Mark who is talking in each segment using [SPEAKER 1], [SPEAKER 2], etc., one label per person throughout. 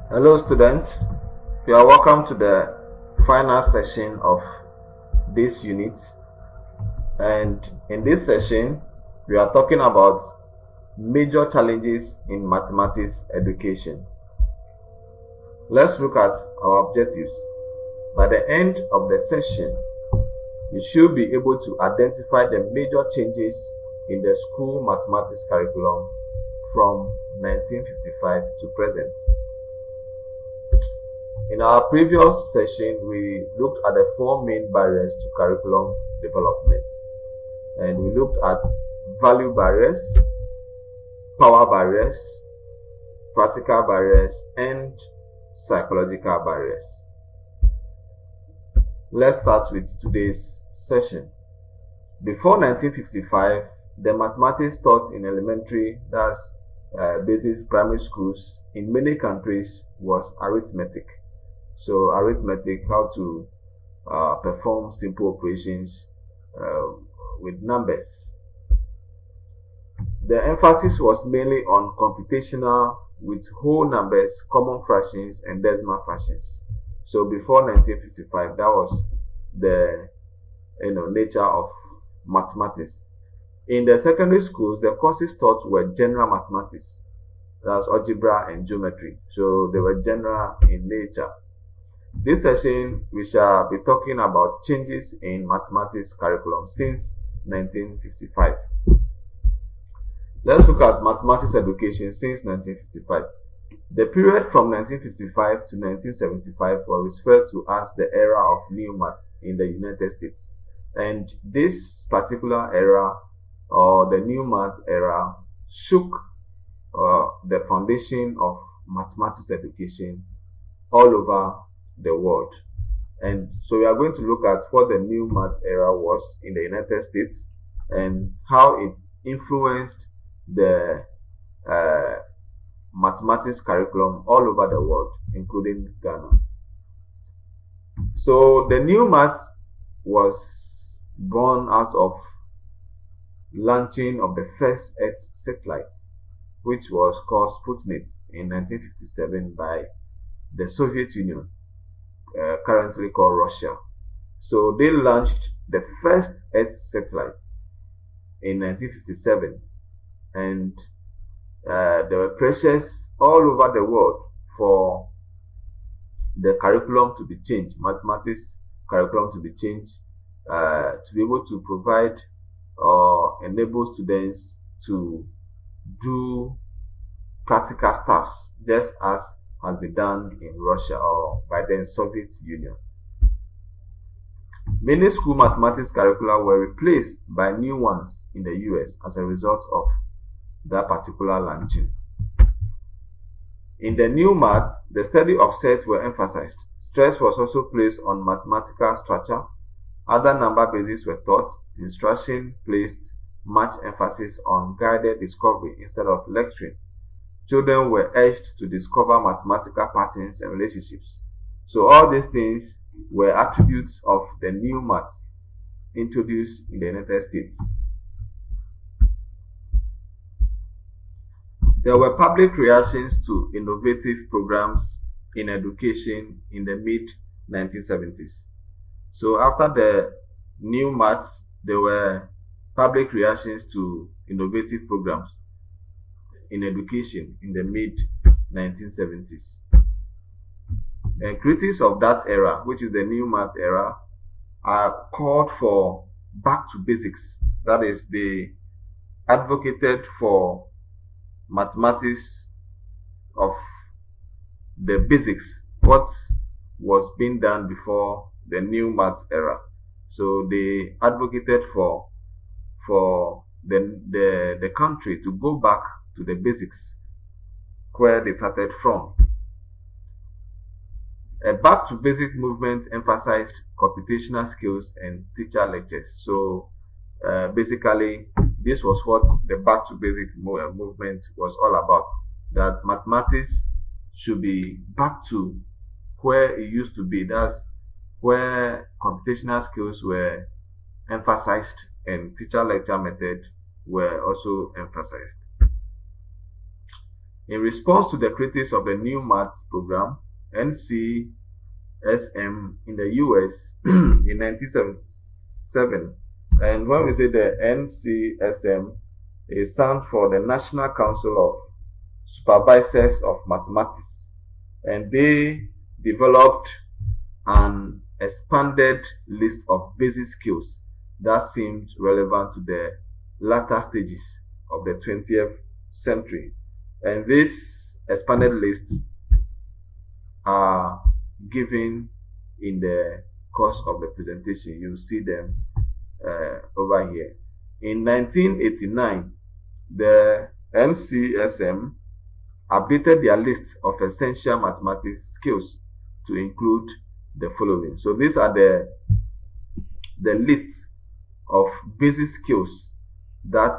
[SPEAKER 1] Hello students, you are welcome to the final session of this unit, and in this session we are talking about major challenges in mathematics education. Let's look at our objectives. By the end of the session, you should be able to identify the major changes in the school mathematics curriculum from 1955 to present. In our previous session, we looked at the four main barriers to curriculum development, and we looked at value barriers, power barriers, practical barriers, and psychological barriers. Let's start with today's session. Before 1955, the mathematics taught in elementary, that's basic primary schools in many countries, was arithmetic. So arithmetic, how to perform simple operations with numbers. The emphasis was mainly on computational with whole numbers, common fractions, and decimal fractions. So before 1955, that was the nature of mathematics. In the secondary schools, the courses taught were general mathematics, that's algebra and geometry. So they were general in nature. This session, we shall be talking about changes in mathematics curriculum since 1955. Let's look at mathematics education since 1955. The period from 1955 to 1975 was referred to as the era of new math in the United States. And this particular era, or the new math era, shook the foundation of mathematics education all over the world. And so we are going to look at what the new math era was in the United States and how it influenced the mathematics curriculum all over the world, including Ghana. So the new math was born out of launching of the first Earth satellite, which was called Sputnik in 1957 by the Soviet Union, currently called Russia. So they launched the first Earth satellite in 1957, and there were pressures all over the world for the curriculum to be changed, mathematics curriculum to be changed, to be able to provide or enable students to do practical stuffs just as has been done in Russia or by then Soviet Union. Many school mathematics curricula were replaced by new ones in the US as a result of that particular launching. In the new math, the study of sets were emphasized. Stress was also placed on mathematical structure. Other number bases were taught. Instruction placed much emphasis on guided discovery instead of lecturing. Children were urged to discover mathematical patterns and relationships. So all these things were attributes of the new math introduced in the United States. There were public reactions to innovative programs in education in the mid-1970s. So after the new maths, there were public reactions to innovative programs in education in the mid-1970s. And critics of that era, which is the new math era, are called for back to basics. That is, they advocated for mathematics of the basics, what was being done before the new math era. So they advocated for the country to go back to the basics where they started from. A back to basic movement emphasized computational skills and teacher lectures. So basically, this was what the back to basic movement was all about, that mathematics should be back to where it used to be. That's where computational skills were emphasized and teacher lecture method were also emphasized. In response to the critics of the new maths program, NCSM in the US in 1977, and when we say the NCSM, it stands for the National Council of Supervisors of Mathematics, and they developed an expanded list of basic skills that seemed relevant to the latter stages of the 20th century. And these expanded lists are given in the course of the presentation. You see them over here. In 1989, the NCSM updated their list of essential mathematics skills to include the following. So these are the list of basic skills that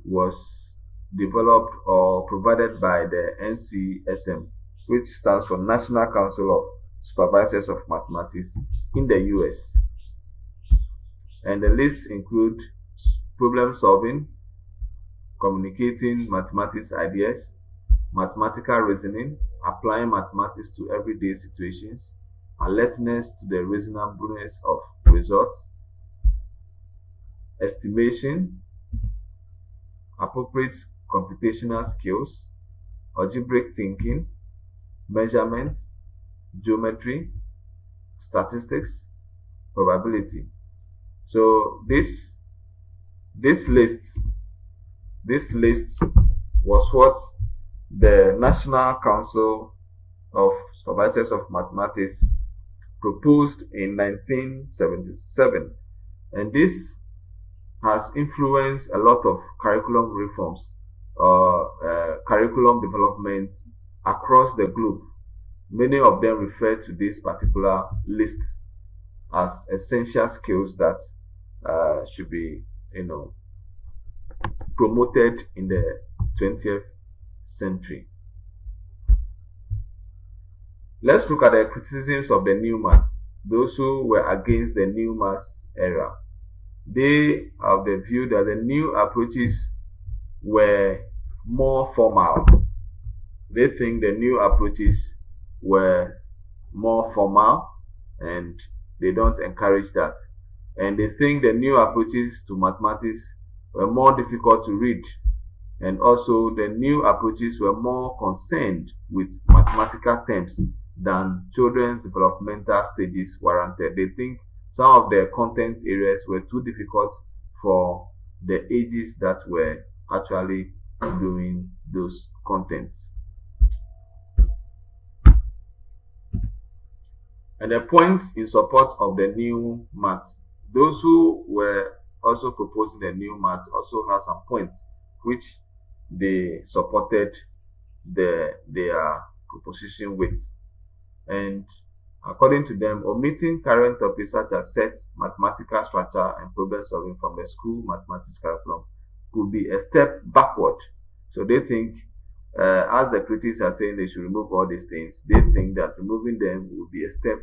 [SPEAKER 1] was developed or provided by the NCSM, which stands for National Council of Supervisors of Mathematics in the US. And the list include problem solving, communicating mathematics ideas, mathematical reasoning, applying mathematics to everyday situations, alertness to the reasonableness of results, estimation, appropriate computational skills, algebraic thinking, measurement, geometry, statistics, probability. So this list was what the National Council of Supervisors of Mathematics proposed in 1977, and this has influenced a lot of curriculum reforms or curriculum development across the globe. Many of them refer to this particular list as essential skills that should be, promoted in the 20th century. Let's look at the criticisms of the new maths. Those who were against the new maths era, they have the view that the new approaches were more formal. They think the new approaches were more formal and they don't encourage that. And they think the new approaches to mathematics were more difficult to read, and also the new approaches were more concerned with mathematical terms than children's developmental stages warranted. They think some of the content areas were too difficult for the ages that were actually doing those contents. And the point in support of the new maths, those who were also proposing the new maths also have some points which they supported their proposition with. And according to them, omitting current topics such as sets, mathematical structure, and problem solving from the school mathematics curriculum could be a step backward. So they think, as the critics are saying they should remove all these things, they think that removing them will be a step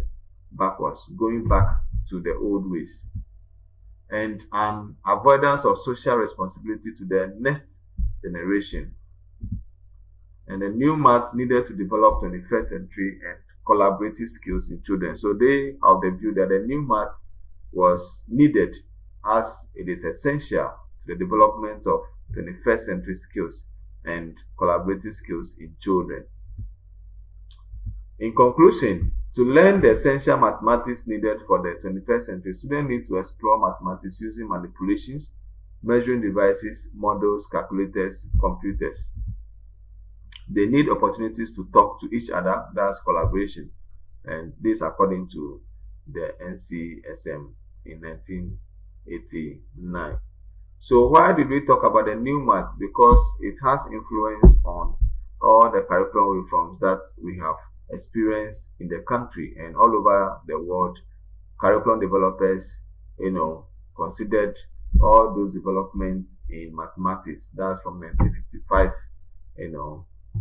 [SPEAKER 1] backwards, going back to the old ways, and an avoidance of social responsibility to the next generation. And the new maths needed to develop 21st century and collaborative skills in children. So they have the view that the new math was needed as it is essential to the development of 21st century skills and collaborative skills in children. In conclusion, to learn the essential mathematics needed for the 21st century, students need to explore mathematics using manipulations, measuring devices, models, calculators, computers. They need opportunities to talk to each other, that's collaboration. And this according to the NCSM in 1989. So why did we talk about the new math? Because it has influence on all the curriculum reforms that we have experienced in the country and all over the world. Curriculum developers, considered all those developments in mathematics. That's from 1955,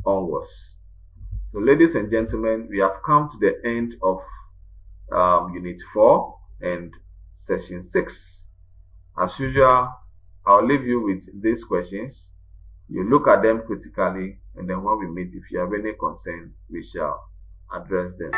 [SPEAKER 1] onwards. So ladies and gentlemen, we have come to the end of unit 4 and session 6. As usual, I'll leave you with these questions. You look at them critically, and then when we meet, if you have any concern, we shall address them.